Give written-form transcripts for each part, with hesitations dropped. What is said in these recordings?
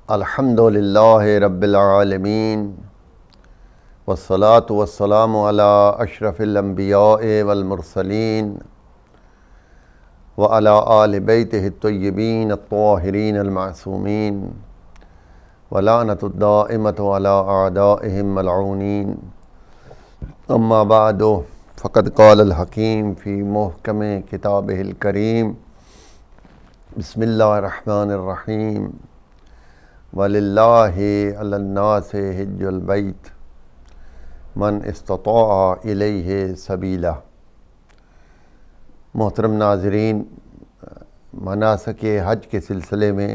الحمد للہ رب العالمین والصلاة والسلام علی اشرف الانبیاء والمرسلین وعلی آل بیتہ الطیبین الطاہرین المعصومین ولعنۃ الدائمۃ علی اعدائہم ملعونین اما بعد فقد قال الحکیم فی محکم کتابہ الکریم بسم اللہ الرحمن الرحیم وَلِلَّهِ عَلَى النَّاسِ حِجُّ الْبَيْتِ مَنْ اسْتَطَاعَ إِلَيْهِ سَبِيلًا۔ محترم ناظرین، مناسک حج کے سلسلے میں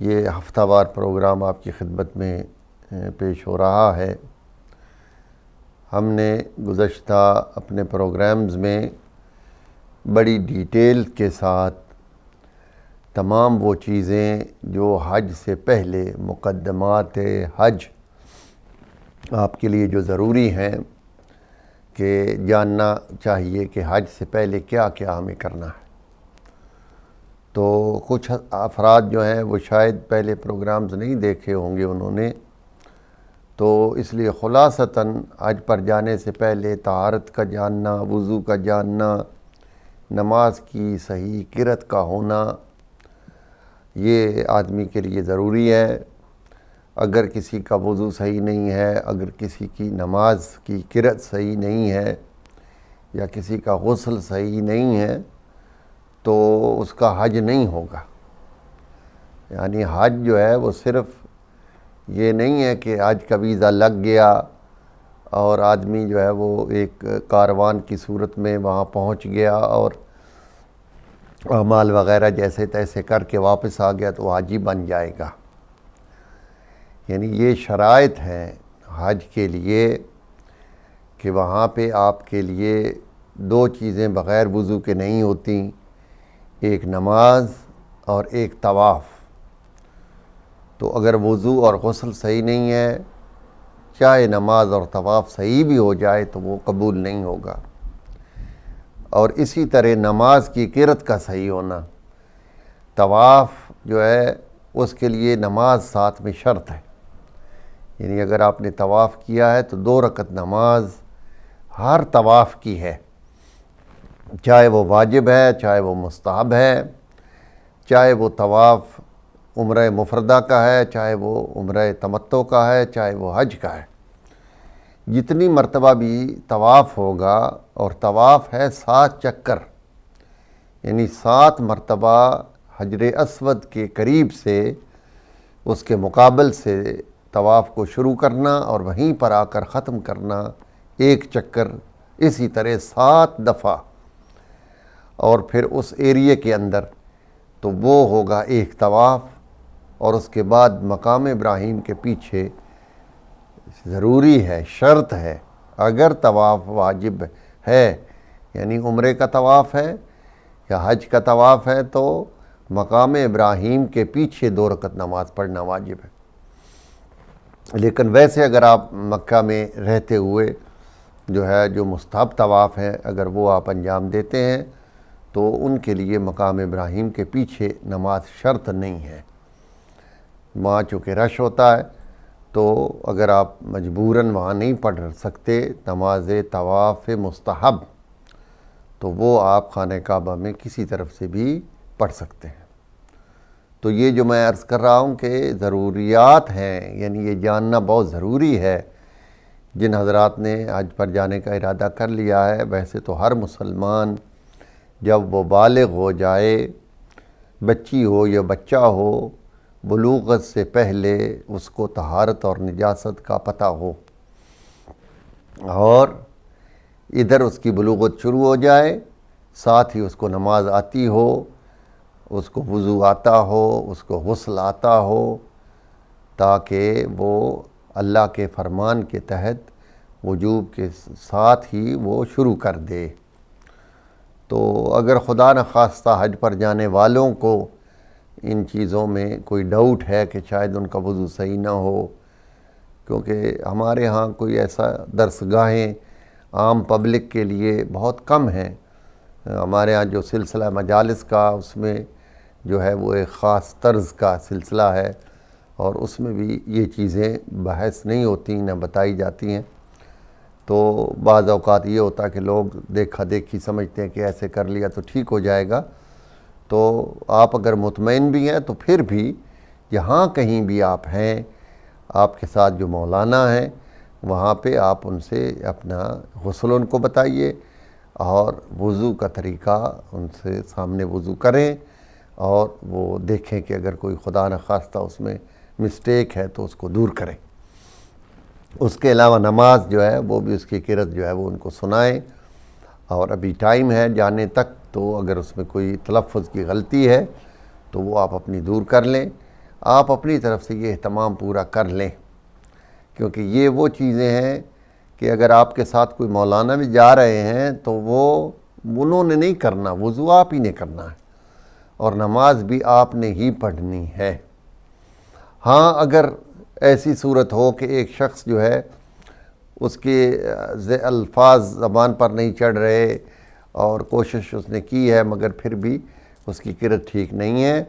یہ ہفتہ وار پروگرام آپ کی خدمت میں پیش ہو رہا ہے۔ ہم نے گزشتہ اپنے پروگرامز میں بڑی ڈیٹیل کے ساتھ تمام وہ چیزیں جو حج سے پہلے مقدمات حج آپ کے لیے جو ضروری ہیں کہ جاننا چاہیے کہ حج سے پہلے کیا کیا ہمیں کرنا ہے، تو کچھ افراد جو ہیں وہ شاید پہلے پروگرامز نہیں دیکھے ہوں گے انہوں نے، تو اس لیے خلاصتاً حج پر جانے سے پہلے طہارت کا جاننا، وضو کا جاننا، نماز کی صحیح قرأت کا ہونا، یہ آدمی کے لیے ضروری ہے۔ اگر کسی کا وضو صحیح نہیں ہے، اگر کسی کی نماز کی قرأت صحیح نہیں ہے یا کسی کا غسل صحیح نہیں ہے تو اس کا حج نہیں ہوگا۔ یعنی حج جو ہے وہ صرف یہ نہیں ہے کہ حج کا ویزا لگ گیا اور آدمی جو ہے وہ ایک کاروان کی صورت میں وہاں پہنچ گیا اور اعمال وغیرہ جیسے تیسے کر کے واپس آ گیا تو حاجی بن جائے گا۔ یعنی یہ شرائط ہیں حج کے لیے کہ وہاں پہ آپ کے لیے دو چیزیں بغیر وضو کے نہیں ہوتی، ایک نماز اور ایک طواف۔ تو اگر وضو اور غسل صحیح نہیں ہے، چاہے نماز اور طواف صحیح بھی ہو جائے تو وہ قبول نہیں ہوگا۔ اور اسی طرح نماز کی قرأت کا صحیح ہونا، طواف جو ہے اس کے لیے نماز ساتھ میں شرط ہے۔ یعنی اگر آپ نے طواف کیا ہے تو 2 رکعت نماز ہر طواف کی ہے، چاہے وہ واجب ہے، چاہے وہ مستحب ہے، چاہے وہ طواف عمرہ مفردہ کا ہے، چاہے وہ عمرہ تمتع کا ہے، چاہے وہ حج کا ہے۔ جتنی مرتبہ بھی طواف ہوگا، اور طواف ہے 7 چکر، یعنی 7 مرتبہ حجر اسود کے قریب سے اس کے مقابل سے طواف کو شروع کرنا اور وہیں پر آ کر ختم کرنا 1 چکر، اسی طرح 7 دفعہ، اور پھر اس ایریے کے اندر تو وہ ہوگا 1 طواف۔ اور اس کے بعد مقام ابراہیم کے پیچھے ضروری ہے، شرط ہے، اگر طواف واجب ہے یعنی عمرے کا طواف ہے یا حج کا طواف ہے تو مقام ابراہیم کے پیچھے 2 رکعت نماز پڑھنا واجب ہے۔ لیکن ویسے اگر آپ مکہ میں رہتے ہوئے جو مستحب طواف ہے اگر وہ آپ انجام دیتے ہیں تو ان کے لیے مقام ابراہیم کے پیچھے نماز شرط نہیں ہے۔ وہاں چونکہ رش ہوتا ہے تو اگر آپ مجبوراً وہاں نہیں پڑھ سکتے نماز طواف مستحب تو وہ آپ خانہ کعبہ میں کسی طرف سے بھی پڑھ سکتے ہیں۔ تو یہ جو میں عرض کر رہا ہوں کہ ضروریات ہیں، یعنی یہ جاننا بہت ضروری ہے۔ جن حضرات نے حج پر جانے کا ارادہ کر لیا ہے، ویسے تو ہر مسلمان جب وہ بالغ ہو جائے، بچی ہو یا بچہ ہو، بلوغت سے پہلے اس کو طہارت اور نجاست کا پتہ ہو، اور ادھر اس کی بلوغت شروع ہو جائے، ساتھ ہی اس کو نماز آتی ہو، اس کو وضو آتا ہو، اس کو غسل آتا ہو، تاکہ وہ اللہ کے فرمان کے تحت وجوب کے ساتھ ہی وہ شروع کر دے۔ تو اگر خدا نخواستہ حج پر جانے والوں کو ان چیزوں میں کوئی ڈاؤٹ ہے کہ شاید ان کا وضو صحیح نہ ہو، کیونکہ ہمارے ہاں کوئی ایسا درسگاہیں عام پبلک کے لیے بہت کم ہیں۔ ہمارے ہاں جو سلسلہ مجالس کا اس میں جو ہے وہ ایک خاص طرز کا سلسلہ ہے، اور اس میں بھی یہ چیزیں بحث نہیں ہوتی نہ بتائی جاتی ہیں۔ تو بعض اوقات یہ ہوتا ہے کہ لوگ دیکھا دیکھی سمجھتے ہیں کہ ایسے کر لیا تو ٹھیک ہو جائے گا۔ تو آپ اگر مطمئن بھی ہیں تو پھر بھی جہاں کہیں بھی آپ ہیں، آپ کے ساتھ جو مولانا ہیں وہاں پہ آپ ان سے اپنا غسل ان کو بتائیے، اور وضو کا طریقہ ان سے سامنے وضو کریں، اور وہ دیکھیں کہ اگر کوئی خدا نخواستہ اس میں مسٹیک ہے تو اس کو دور کریں۔ اس کے علاوہ نماز جو ہے وہ بھی اس کی قرت جو ہے وہ ان کو سنائیں، اور ابھی ٹائم ہے جانے تک، تو اگر اس میں کوئی تلفظ کی غلطی ہے تو وہ آپ اپنی دور کر لیں۔ آپ اپنی طرف سے یہ اہتمام پورا کر لیں، کیونکہ یہ وہ چیزیں ہیں کہ اگر آپ کے ساتھ کوئی مولانا بھی جا رہے ہیں تو انہوں نے نہیں کرنا، وضو آپ ہی نے کرنا ہے، اور نماز بھی آپ نے ہی پڑھنی ہے۔ ہاں اگر ایسی صورت ہو کہ ایک شخص جو ہے اس کے الفاظ زبان پر نہیں چڑھ رہے اور کوشش اس نے کی ہے مگر پھر بھی اس کی قرت ٹھیک نہیں ہے،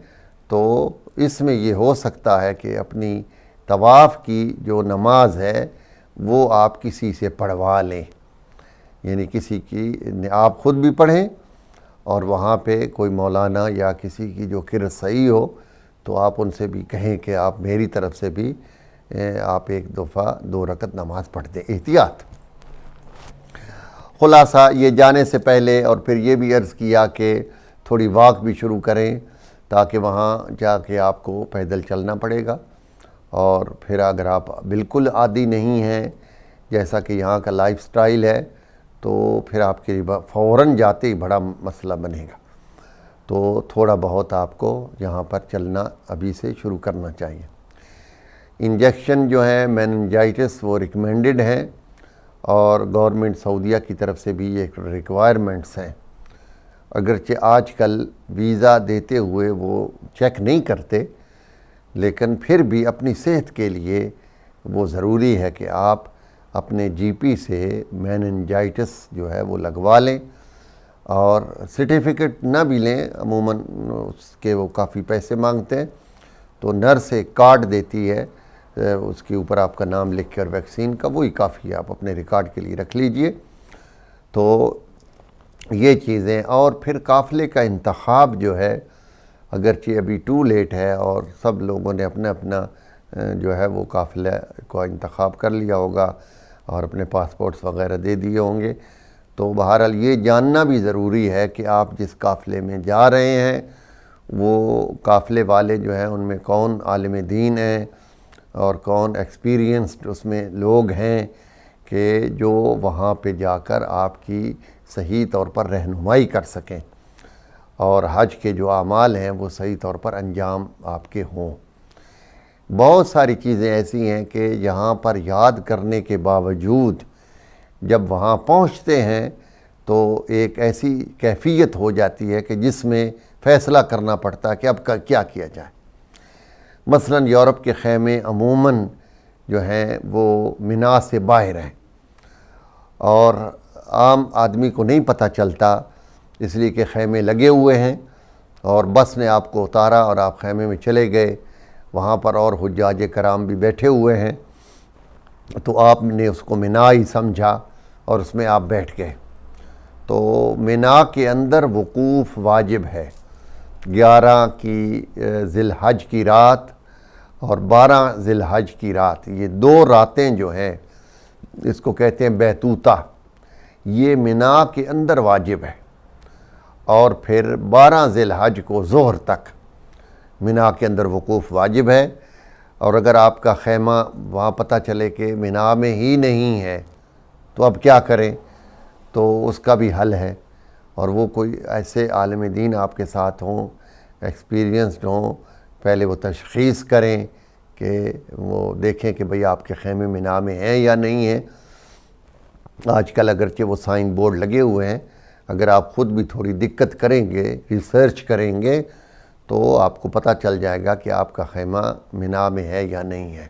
تو اس میں یہ ہو سکتا ہے کہ اپنی طواف کی جو نماز ہے وہ آپ کسی سے پڑھوا لیں، یعنی کسی کی آپ خود بھی پڑھیں، اور وہاں پہ کوئی مولانا یا کسی کی جو قرت صحیح ہو تو آپ ان سے بھی کہیں کہ آپ میری طرف سے بھی آپ ایک دفعہ 2 رکعت نماز پڑھ دیں، احتیاط۔ خلاصہ یہ جانے سے پہلے اور پھر یہ بھی عرض کیا کہ تھوڑی واک بھی شروع کریں، تاکہ وہاں جا کے آپ کو پیدل چلنا پڑے گا، اور پھر اگر آپ بالکل عادی نہیں ہیں جیسا کہ یہاں کا لائف سٹائل ہے تو پھر آپ کے لیے فوراً جاتے ہی بڑا مسئلہ بنے گا، تو تھوڑا بہت آپ کو یہاں پر چلنا ابھی سے شروع کرنا چاہیے۔ انجیکشن جو ہیں میننجائٹس وہ ریکمینڈڈ ہیں، اور گورنمنٹ سعودیہ کی طرف سے بھی یہ ریکوائرمنٹس ہیں، اگرچہ آج کل ویزا دیتے ہوئے وہ چیک نہیں کرتے، لیکن پھر بھی اپنی صحت کے لیے وہ ضروری ہے کہ آپ اپنے جی پی سے میننجائٹس جو ہے وہ لگوا لیں، اور سرٹیفکیٹ نہ بھی لیں، عموماً اس کے وہ کافی پیسے مانگتے ہیں، تو نرس ایک کارڈ دیتی ہے، اس کے اوپر آپ کا نام لکھ کر ویکسین کا، وہی کافی ہے، آپ اپنے ریکارڈ کے لیے رکھ لیجئے۔ تو یہ چیزیں، اور پھر قافلے کا انتخاب جو ہے، اگرچہ ابھی ٹو لیٹ ہے اور سب لوگوں نے اپنا اپنا جو ہے وہ قافلہ کو انتخاب کر لیا ہوگا اور اپنے پاسپورٹس وغیرہ دے دیے ہوں گے، تو بہرحال یہ جاننا بھی ضروری ہے کہ آپ جس قافلے میں جا رہے ہیں وہ قافلے والے جو ہیں ان میں کون عالم دین ہیں اور کون ایکسپیرینسڈ اس میں لوگ ہیں کہ جو وہاں پہ جا کر آپ کی صحیح طور پر رہنمائی کر سکیں، اور حج کے جو اعمال ہیں وہ صحیح طور پر انجام آپ کے ہوں۔ بہت ساری چیزیں ایسی ہیں کہ یہاں پر یاد کرنے کے باوجود جب وہاں پہنچتے ہیں تو ایک ایسی کیفیت ہو جاتی ہے کہ جس میں فیصلہ کرنا پڑتا ہے کہ اب کیا کیا جائے۔ مثلا یورپ کے خیمے عموماً جو ہیں وہ مینا سے باہر ہیں، اور عام آدمی کو نہیں پتہ چلتا، اس لیے کہ خیمے لگے ہوئے ہیں اور بس نے آپ کو اتارا اور آپ خیمے میں چلے گئے، وہاں پر اور حجاج کرام بھی بیٹھے ہوئے ہیں، تو آپ نے اس کو مینا ہی سمجھا اور اس میں آپ بیٹھ گئے۔ تو مینا کے اندر وقوف واجب ہے، 11 کی ذی الحج کی رات اور 12 ذی الحج کی رات، یہ 2 راتیں جو ہیں اس کو کہتے ہیں بیتوتہ، یہ مینا کے اندر واجب ہے، اور پھر 12 ذی الحج کو ظہر تک مینا کے اندر وقوف واجب ہے۔ اور اگر آپ کا خیمہ وہاں پتہ چلے کہ مینا میں ہی نہیں ہے تو اب کیا کریں، تو اس کا بھی حل ہے، اور وہ کوئی ایسے عالم دین آپ کے ساتھ ہوں، ایکسپیرینسڈ ہوں، پہلے وہ تشخیص کریں کہ وہ دیکھیں کہ بھئی آپ کے خیمے مینا میں ہیں یا نہیں ہیں۔ آج کل اگرچہ وہ سائن بورڈ لگے ہوئے ہیں، اگر آپ خود بھی تھوڑی دقت کریں گے، ریسرچ کریں گے، تو آپ کو پتہ چل جائے گا کہ آپ کا خیمہ مینا میں ہے یا نہیں ہے۔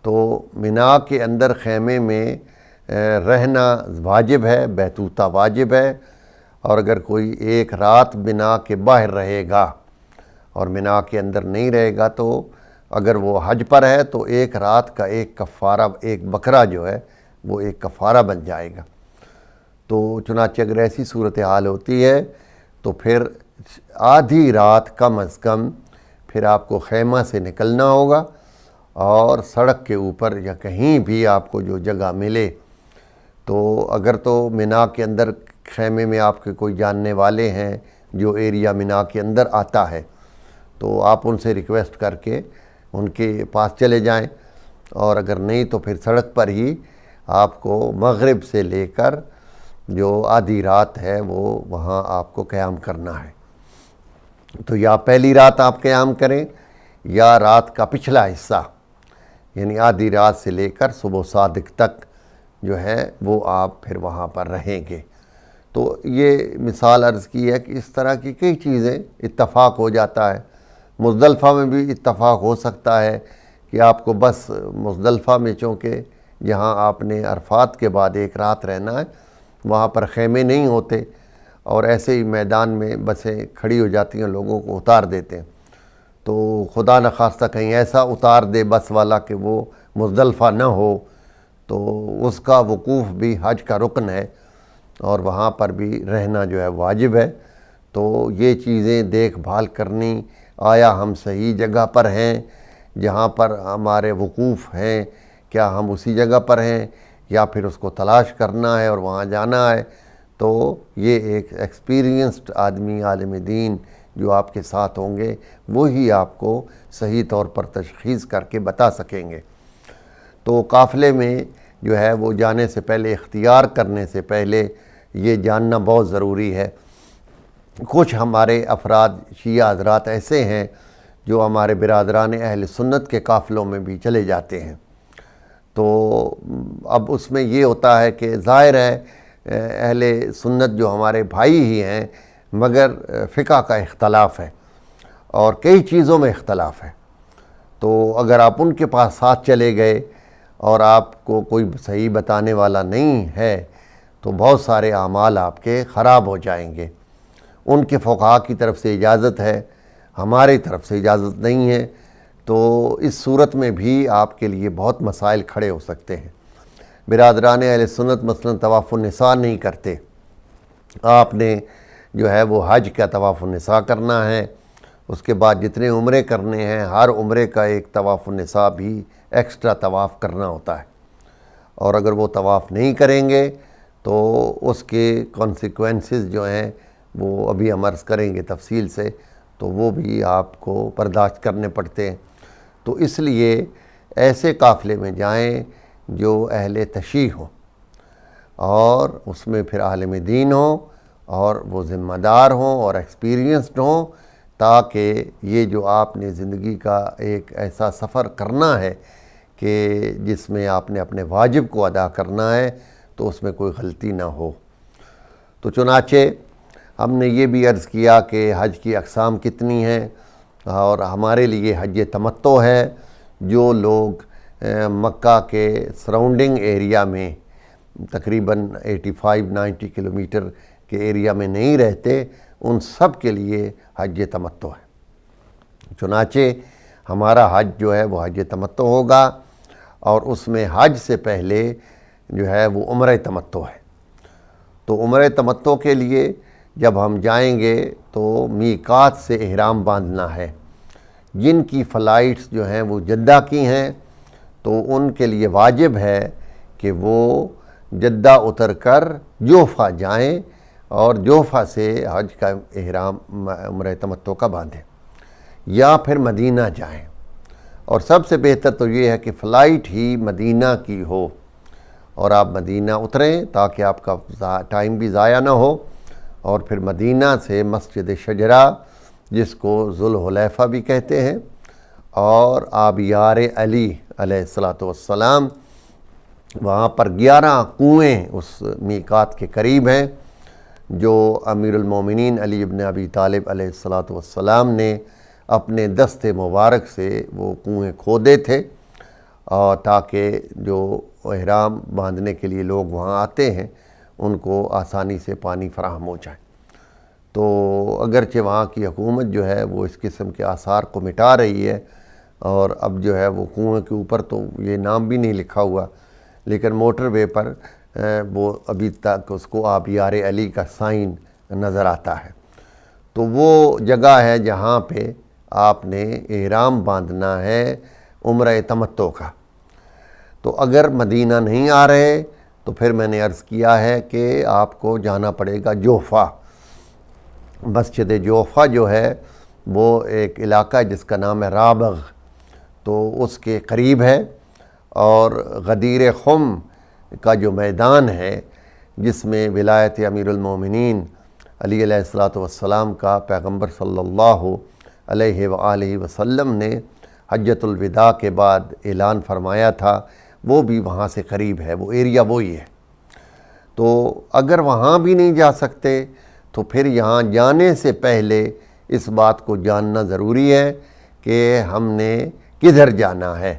تو مینا کے اندر خیمے میں رہنا واجب ہے، بیتوتہ واجب ہے، اور اگر کوئی ایک رات مینا کے باہر رہے گا اور مینا کے اندر نہیں رہے گا تو اگر وہ حج پر ہے تو ایک رات کا ایک کفارہ، ایک بکرا جو ہے وہ ایک کفارہ بن جائے گا۔ تو چنانچہ اگر ایسی صورتحال ہوتی ہے تو پھر آدھی رات کم از کم پھر آپ کو خیمہ سے نکلنا ہوگا، اور سڑک کے اوپر یا کہیں بھی آپ کو جو جگہ ملے، تو اگر تو مینا کے اندر خیمے میں آپ کے کوئی جاننے والے ہیں جو ایریا مینا کے اندر آتا ہے، تو آپ ان سے ریکویسٹ کر کے ان کے پاس چلے جائیں، اور اگر نہیں تو پھر سڑک پر ہی آپ کو مغرب سے لے کر جو آدھی رات ہے وہ وہاں آپ کو قیام کرنا ہے۔ تو یا پہلی رات آپ قیام کریں یا رات کا پچھلا حصہ، یعنی آدھی رات سے لے کر صبح صادق تک جو ہے وہ آپ پھر وہاں پر رہیں گے۔ تو یہ مثال عرض کی ہے کہ اس طرح کی کئی چیزیں اتفاق ہو جاتا ہے۔ مزدلفہ میں بھی اتفاق ہو سکتا ہے کہ آپ کو بس مزدلفہ میں، چونکہ جہاں آپ نے عرفات کے بعد ایک رات رہنا ہے وہاں پر خیمے نہیں ہوتے، اور ایسے ہی میدان میں بسیں کھڑی ہو جاتی ہیں، لوگوں کو اتار دیتے ہیں، تو خدا نخواستہ کہیں ایسا اتار دے بس والا کہ وہ مزدلفہ نہ ہو، تو اس کا وقوف بھی حج کا رکن ہے، اور وہاں پر بھی رہنا جو ہے واجب ہے۔ تو یہ چیزیں دیکھ بھال کرنی، آیا ہم صحیح جگہ پر ہیں جہاں پر ہمارے وقوف ہیں، کیا ہم اسی جگہ پر ہیں یا پھر اس کو تلاش کرنا ہے اور وہاں جانا ہے۔ تو یہ ایک ایکسپیرینسڈ آدمی، عالم دین جو آپ کے ساتھ ہوں گے وہی آپ کو صحیح طور پر تشخیص کر کے بتا سکیں گے۔ تو قافلے میں جو ہے وہ جانے سے پہلے، اختیار کرنے سے پہلے یہ جاننا بہت ضروری ہے۔ کچھ ہمارے افراد شیعہ حضرات ایسے ہیں جو ہمارے برادران اہل سنت کے قافلوں میں بھی چلے جاتے ہیں، تو اب اس میں یہ ہوتا ہے کہ ظاہر ہے اہل سنت جو ہمارے بھائی ہی ہیں، مگر فقہ کا اختلاف ہے اور کئی چیزوں میں اختلاف ہے۔ تو اگر آپ ان کے پاس ساتھ چلے گئے اور آپ کو کوئی صحیح بتانے والا نہیں ہے تو بہت سارے اعمال آپ کے خراب ہو جائیں گے۔ ان کے فقہاء کی طرف سے اجازت ہے، ہماری طرف سے اجازت نہیں ہے، تو اس صورت میں بھی آپ کے لیے بہت مسائل کھڑے ہو سکتے ہیں۔ برادران اہل سنت مثلاً طواف النساء نہیں کرتے، آپ نے جو ہے وہ حج کا طواف النساء کرنا ہے، اس کے بعد جتنے عمرے کرنے ہیں ہر عمرے کا ایک طواف النساء بھی ایکسٹرا طواف کرنا ہوتا ہے، اور اگر وہ طواف نہیں کریں گے تو اس کے کانسیکوینسز جو ہیں وہ ابھی ہم عرض کریں گے تفصیل سے، تو وہ بھی آپ کو برداشت کرنے پڑتے ہیں۔ تو اس لیے ایسے قافلے میں جائیں جو اہل تشیع ہوں، اور اس میں پھر عالم دین ہوں اور وہ ذمہ دار ہوں اور ایکسپیرینسڈ ہوں، تاکہ یہ جو آپ نے زندگی کا ایک ایسا سفر کرنا ہے کہ جس میں آپ نے اپنے واجب کو ادا کرنا ہے تو اس میں کوئی غلطی نہ ہو۔ تو چنانچہ ہم نے یہ بھی عرض کیا کہ حج کی اقسام کتنی ہیں، اور ہمارے لیے حج تمتع ہے۔ جو لوگ مکہ کے سراؤنڈنگ ایریا میں تقریباً 85-90 کلومیٹر کے ایریا میں نہیں رہتے، ان سب کے لیے حج تمتع ہے۔ چنانچہ ہمارا حج جو ہے وہ حج تمتع ہوگا، اور اس میں حج سے پہلے جو ہے وہ عمرہ تمتع ہے۔ تو عمرہ تمتع کے لیے جب ہم جائیں گے تو میقات سے احرام باندھنا ہے۔ جن کی فلائٹس جو ہیں وہ جدہ کی ہیں تو ان کے لیے واجب ہے کہ وہ جدہ اتر کر جوفہ جائیں اور جوفہ سے حج کا احرام عمرہ تمتع کا باندھیں، یا پھر مدینہ جائیں، اور سب سے بہتر تو یہ ہے کہ فلائٹ ہی مدینہ کی ہو اور آپ مدینہ اتریں تاکہ آپ کا ٹائم بھی ضائع نہ ہو، اور پھر مدینہ سے مسجد شجرہ جس کو ذوالحلیفہ بھی کہتے ہیں، اور آبیار علی علیہ السلام، وہاں پر 11 کنویں اس میقات کے قریب ہیں جو امیر المومنین علی ابن ابی طالب علیہ السلام نے اپنے دست مبارک سے وہ کنویں کھودے تھے، اور تاکہ جو احرام باندھنے کے لیے لوگ وہاں آتے ہیں ان کو آسانی سے پانی فراہم ہو جائے۔ تو اگرچہ وہاں کی حکومت جو ہے وہ اس قسم کے آثار کو مٹا رہی ہے، اور اب جو ہے وہ کنویں کے اوپر تو یہ نام بھی نہیں لکھا ہوا، لیکن موٹر وے پر وہ ابھی تک اس کو آبیار علی کا سائن نظر آتا ہے۔ تو وہ جگہ ہے جہاں پہ آپ نے احرام باندھنا ہے عمرہ تمتع کا۔ تو اگر مدینہ نہیں آ رہے تو پھر میں نے عرض کیا ہے کہ آپ کو جانا پڑے گا جوفہ۔ مسجد جوفہ جو ہے وہ ایک علاقہ ہے جس کا نام ہے رابغ، تو اس کے قریب ہے، اور غدیر خم کا جو میدان ہے جس میں ولایت امیر المومنین علی علیہ السلام کا پیغمبر صلی اللہ علیہ وآلہ وسلم نے حجۃ الوداع کے بعد اعلان فرمایا تھا، وہ بھی وہاں سے قریب ہے، وہ ایریا وہی ہے۔ تو اگر وہاں بھی نہیں جا سکتے تو پھر یہاں جانے سے پہلے اس بات کو جاننا ضروری ہے کہ ہم نے کدھر جانا ہے۔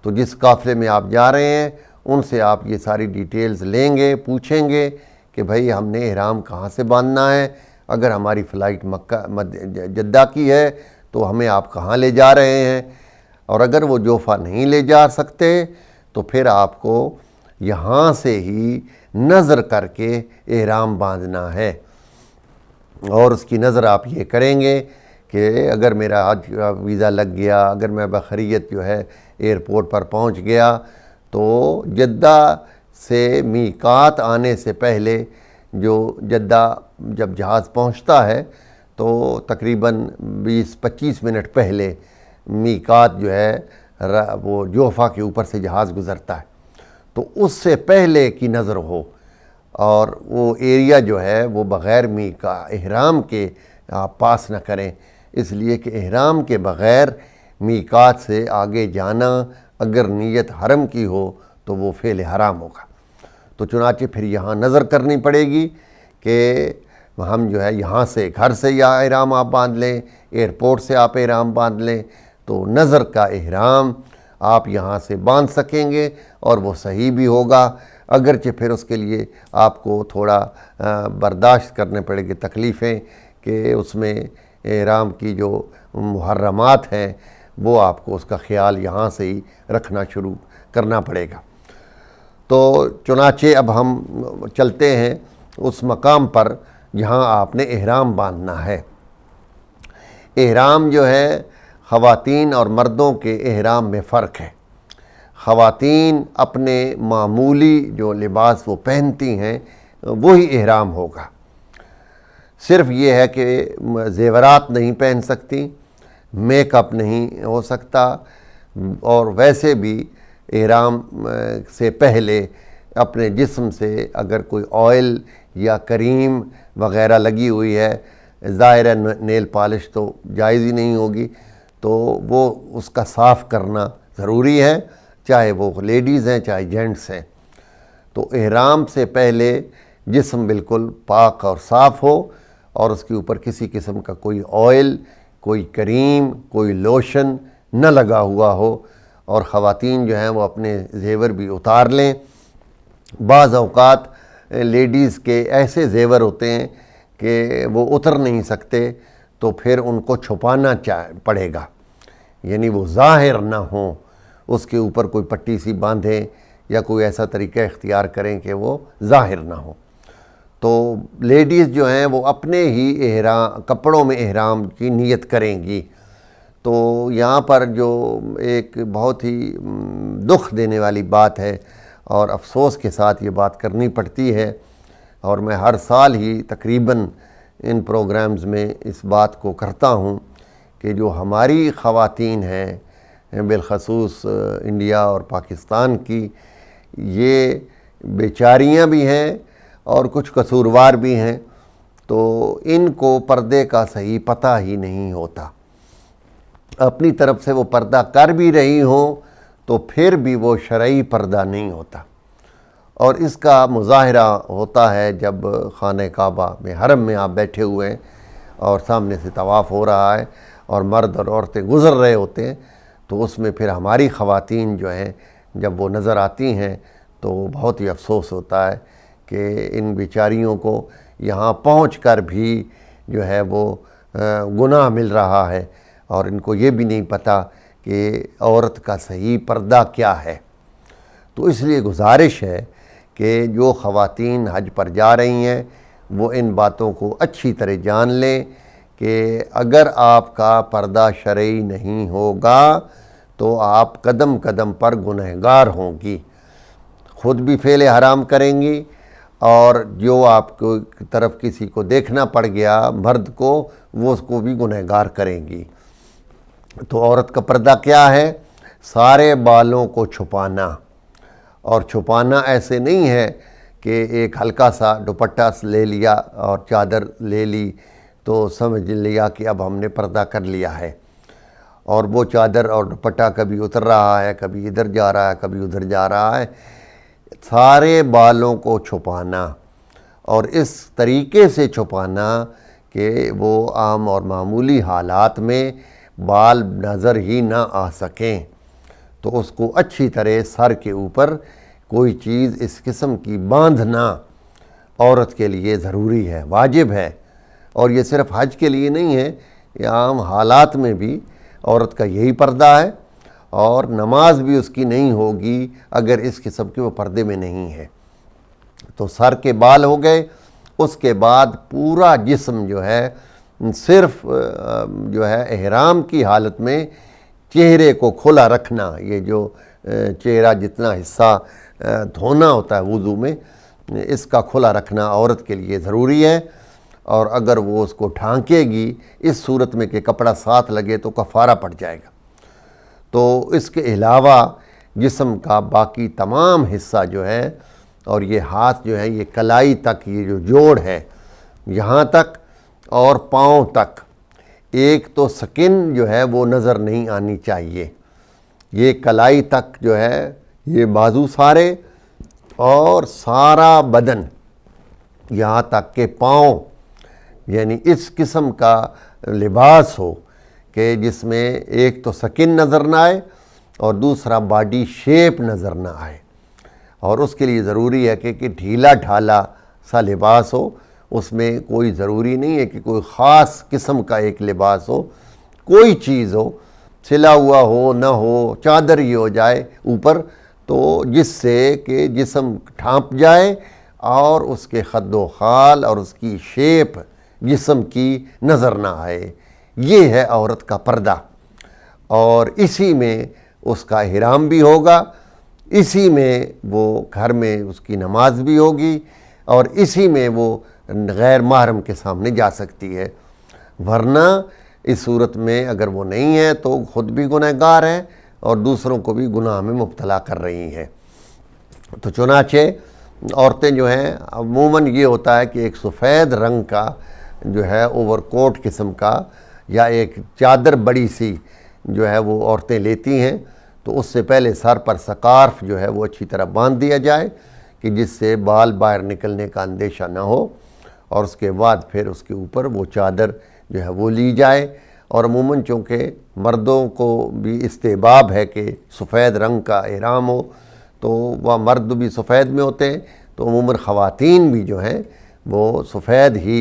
تو جس قافلے میں آپ جا رہے ہیں ان سے آپ یہ ساری ڈیٹیلز لیں گے، پوچھیں گے کہ بھئی ہم نے احرام کہاں سے باندھنا ہے، اگر ہماری فلائٹ جدہ کی ہے تو ہمیں آپ کہاں لے جا رہے ہیں، اور اگر وہ جوفہ نہیں لے جا سکتے تو پھر آپ کو یہاں سے ہی نظر کر کے احرام باندھنا ہے۔ اور اس کی نظر آپ یہ کریں گے کہ اگر میرا حج کا ویزا لگ گیا، اگر میں بخیریت جو ہے ایئرپورٹ پر پہنچ گیا، تو جدہ سے میقات آنے سے پہلے جو جدہ جب جہاز پہنچتا ہے تو تقریباً 20-25 منٹ پہلے میقات جو ہے وہ جوفہ کے اوپر سے جہاز گزرتا ہے، تو اس سے پہلے کی نظر ہو، اور وہ ایریا جو ہے وہ بغیر احرام کے آپ پاس نہ کریں، اس لیے کہ احرام کے بغیر میقات سے آگے جانا اگر نیت حرم کی ہو تو وہ فعل حرام ہوگا۔ تو چنانچہ پھر یہاں نظر کرنی پڑے گی کہ ہم جو ہے یہاں سے گھر سے یا احرام آپ باندھ لیں، ایئرپورٹ سے آپ احرام باندھ لیں، تو نظر کا احرام آپ یہاں سے باندھ سکیں گے اور وہ صحیح بھی ہوگا، اگرچہ پھر اس کے لیے آپ کو تھوڑا برداشت کرنے پڑے گی تکلیفیں، کہ اس میں احرام کی جو محرمات ہیں وہ آپ کو اس کا خیال یہاں سے ہی رکھنا شروع کرنا پڑے گا۔ تو چنانچہ اب ہم چلتے ہیں اس مقام پر جہاں آپ نے احرام باندھنا ہے۔ احرام جو ہے خواتین اور مردوں کے احرام میں فرق ہے۔ خواتین اپنے معمولی جو لباس وہ پہنتی ہیں وہی احرام ہوگا، صرف یہ ہے کہ زیورات نہیں پہن سکتی، میک اپ نہیں ہو سکتا، اور ویسے بھی احرام سے پہلے اپنے جسم سے اگر کوئی آئل یا کریم وغیرہ لگی ہوئی ہے، ظاہر ہے نیل پالش تو جائز ہی نہیں ہوگی، تو وہ اس کا صاف کرنا ضروری ہے، چاہے وہ لیڈیز ہیں چاہے جینٹس ہیں۔ تو احرام سے پہلے جسم بالکل پاک اور صاف ہو، اور اس کے اوپر کسی قسم کا کوئی آئل، کوئی کریم، کوئی لوشن نہ لگا ہوا ہو، اور خواتین جو ہیں وہ اپنے زیور بھی اتار لیں۔ بعض اوقات لیڈیز کے ایسے زیور ہوتے ہیں کہ وہ اتر نہیں سکتے، تو پھر ان کو چھپانا پڑے گا، یعنی وہ ظاہر نہ ہوں، اس کے اوپر کوئی پٹی سی باندھیں یا کوئی ایسا طریقہ اختیار کریں کہ وہ ظاہر نہ ہو۔ تو لیڈیز جو ہیں وہ اپنے ہی کپڑوں میں احرام کی نیت کریں گی۔ تو یہاں پر جو ایک بہت ہی دکھ دینے والی بات ہے، اور افسوس کے ساتھ یہ بات کرنی پڑتی ہے، اور میں ہر سال ہی تقریباً ان پروگرامز میں اس بات کو کرتا ہوں کہ جو ہماری خواتین ہیں بالخصوص انڈیا اور پاکستان کی، یہ بیچاریاں بھی ہیں اور کچھ قصوروار بھی ہیں، تو ان کو پردے کا صحیح پتہ ہی نہیں ہوتا۔ اپنی طرف سے وہ پردہ کر بھی رہی ہوں تو پھر بھی وہ شرعی پردہ نہیں ہوتا، اور اس کا مظاہرہ ہوتا ہے جب خانہ کعبہ میں حرم میں آپ بیٹھے ہوئے ہیں اور سامنے سے طواف ہو رہا ہے اور مرد اور عورتیں گزر رہے ہوتے ہیں، تو اس میں پھر ہماری خواتین جو ہیں جب وہ نظر آتی ہیں تو بہت ہی افسوس ہوتا ہے کہ ان بیچاریوں کو یہاں پہنچ کر بھی جو ہے وہ گناہ مل رہا ہے، اور ان کو یہ بھی نہیں پتہ کہ عورت کا صحیح پردہ کیا ہے۔ تو اس لیے گزارش ہے کہ جو خواتین حج پر جا رہی ہیں وہ ان باتوں کو اچھی طرح جان لیں کہ اگر آپ کا پردہ شرعی نہیں ہوگا تو آپ قدم قدم پر گنہگار ہوں گی، خود بھی فعل حرام کریں گی، اور جو آپ کو طرف کسی کو دیکھنا پڑ گیا مرد کو، وہ اس کو بھی گنہگار کریں گی۔ تو عورت کا پردہ کیا ہے؟ سارے بالوں کو چھپانا، اور چھپانا ایسے نہیں ہے کہ ایک ہلکا سا دوپٹہ لے لیا اور چادر لے لی تو سمجھ لیا کہ اب ہم نے پردہ کر لیا ہے، اور وہ چادر اور دوپٹہ کبھی اتر رہا ہے، کبھی ادھر جا رہا ہے، کبھی ادھر جا رہا ہے۔ سارے بالوں کو چھپانا، اور اس طریقے سے چھپانا کہ وہ عام اور معمولی حالات میں بال نظر ہی نہ آ سکیں۔ تو اس کو اچھی طرح سر کے اوپر کوئی چیز اس قسم کی باندھنا عورت کے لیے ضروری ہے، واجب ہے، اور یہ صرف حج کے لیے نہیں ہے، یہ عام حالات میں بھی عورت کا یہی پردہ ہے، اور نماز بھی اس کی نہیں ہوگی اگر اس قسم کے وہ پردے میں نہیں ہے۔ تو سر کے بال ہو گئے، اس کے بعد پورا جسم جو ہے صرف جو ہے احرام کی حالت میں چہرے کو کھلا رکھنا، یہ جو چہرہ جتنا حصہ دھونا ہوتا ہے وضو میں، اس کا کھلا رکھنا عورت کے لیے ضروری ہے، اور اگر وہ اس کو ڈھانکے گی اس صورت میں کہ کپڑا ساتھ لگے تو کفارہ پڑ جائے گا۔ تو اس کے علاوہ جسم کا باقی تمام حصہ جو ہے، اور یہ ہاتھ جو ہے یہ کلائی تک، یہ جو جوڑ ہے یہاں تک اور پاؤں تک، ایک تو سکن جو ہے وہ نظر نہیں آنی چاہیے، یہ کلائی تک جو ہے، یہ بازو سارے اور سارا بدن یہاں تک کہ پاؤں، یعنی اس قسم کا لباس ہو کہ جس میں ایک تو سکن نظر نہ آئے اور دوسرا باڈی شیپ نظر نہ آئے، اور اس کے لیے ضروری ہے کہ ڈھیلا ڈھالا سا لباس ہو، اس میں کوئی ضروری نہیں ہے کہ کوئی خاص قسم کا ایک لباس ہو، کوئی چیز ہو، سلا ہوا ہو نہ ہو، چادر ہی ہو جائے اوپر، تو جس سے کہ جسم ڈھانپ جائے اور اس کے خد و خال اور اس کی شیپ جسم کی نظر نہ آئے۔ یہ ہے عورت کا پردہ، اور اسی میں اس کا احرام بھی ہوگا، اسی میں وہ گھر میں اس کی نماز بھی ہوگی، اور اسی میں وہ غیر محرم کے سامنے جا سکتی ہے۔ ورنہ اس صورت میں اگر وہ نہیں ہے تو خود بھی گنہگار ہے اور دوسروں کو بھی گناہ میں مبتلا کر رہی ہیں۔ تو چنانچہ عورتیں جو ہیں عموماً یہ ہوتا ہے کہ ایک سفید رنگ کا جو ہے اوور کوٹ قسم کا یا ایک چادر بڑی سی جو ہے وہ عورتیں لیتی ہیں، تو اس سے پہلے سر پر سکارف جو ہے وہ اچھی طرح باندھ دیا جائے کہ جس سے بال باہر نکلنے کا اندیشہ نہ ہو، اور اس کے بعد پھر اس کے اوپر وہ چادر جو ہے وہ لی جائے۔ اور عموماً چونکہ مردوں کو بھی استحباب ہے کہ سفید رنگ کا احرام ہو، تو وہ مرد بھی سفید میں ہوتے ہیں، تو عموماً خواتین بھی جو ہیں وہ سفید ہی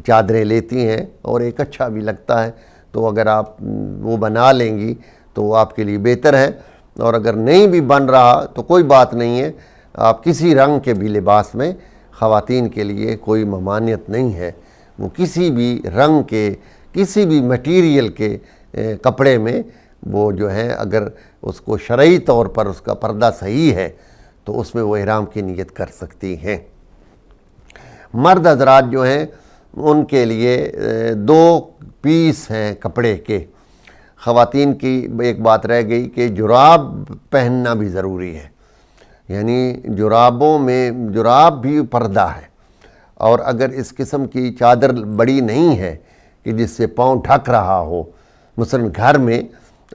چادریں لیتی ہیں، اور ایک اچھا بھی لگتا ہے، تو اگر آپ وہ بنا لیں گی تو وہ آپ کے لیے بہتر ہے، اور اگر نہیں بھی بن رہا تو کوئی بات نہیں ہے، آپ کسی رنگ کے بھی لباس میں خواتین کے لیے کوئی ممانعت نہیں ہے، وہ کسی بھی رنگ کے کسی بھی مٹیریل کے کپڑے میں وہ جو ہیں اگر اس کو شرعی طور پر اس کا پردہ صحیح ہے تو اس میں وہ احرام کی نیت کر سکتی ہیں۔ مرد حضرات جو ہیں ان کے لیے 2 پیس ہیں کپڑے کے۔ خواتین کی ایک بات رہ گئی کہ جراب پہننا بھی ضروری ہے، یعنی جرابوں میں جراب بھی پردہ ہے، اور اگر اس قسم کی چادر بڑی نہیں ہے کہ جس سے پاؤں ڈھک رہا ہو، مثلا گھر میں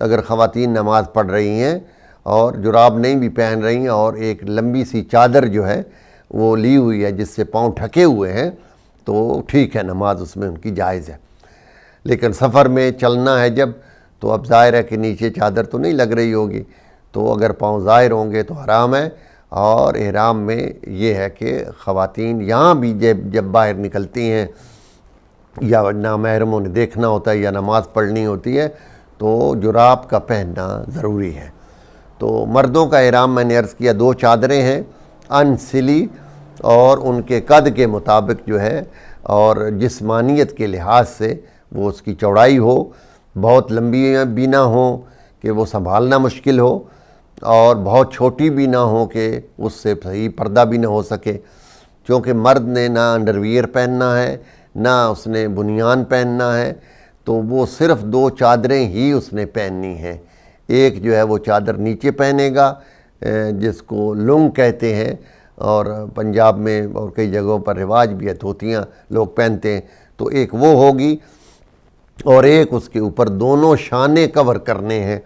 اگر خواتین نماز پڑھ رہی ہیں اور جراب نہیں بھی پہن رہی ہیں اور ایک لمبی سی چادر جو ہے وہ لی ہوئی ہے جس سے پاؤں ڈھکے ہوئے ہیں، تو ٹھیک ہے، نماز اس میں ان کی جائز ہے۔ لیکن سفر میں چلنا ہے جب، تو اب ظاہر ہے کہ نیچے چادر تو نہیں لگ رہی ہوگی، تو اگر پاؤں ظاہر ہوں گے تو حرام ہے۔ اور احرام میں یہ ہے کہ خواتین یہاں بھی جب باہر نکلتی ہیں یا نامحرموں نے دیکھنا ہوتا ہے یا نماز پڑھنی ہوتی ہے تو جراب کا پہننا ضروری ہے۔ تو مردوں کا احرام میں نے عرض کیا 2 چادریں ہیں انسلی، اور ان کے قد کے مطابق جو ہے اور جسمانیت کے لحاظ سے وہ اس کی چوڑائی ہو، بہت لمبی بھی نہ ہو کہ وہ سنبھالنا مشکل ہو، اور بہت چھوٹی بھی نہ ہو کہ اس سے صحیح پردہ بھی نہ ہو سکے، چونکہ مرد نے نہ انڈر ویئر پہننا ہے نہ اس نے بنیان پہننا ہے، تو وہ صرف 2 چادریں ہی اس نے پہننی ہیں۔ ایک جو ہے وہ چادر نیچے پہنے گا جس کو لنگ کہتے ہیں، اور پنجاب میں اور کئی جگہوں پر رواج بھی ہے، دھوتیاں لوگ پہنتے ہیں، تو ایک وہ ہوگی، اور ایک اس کے اوپر دونوں شانے کور کرنے ہیں۔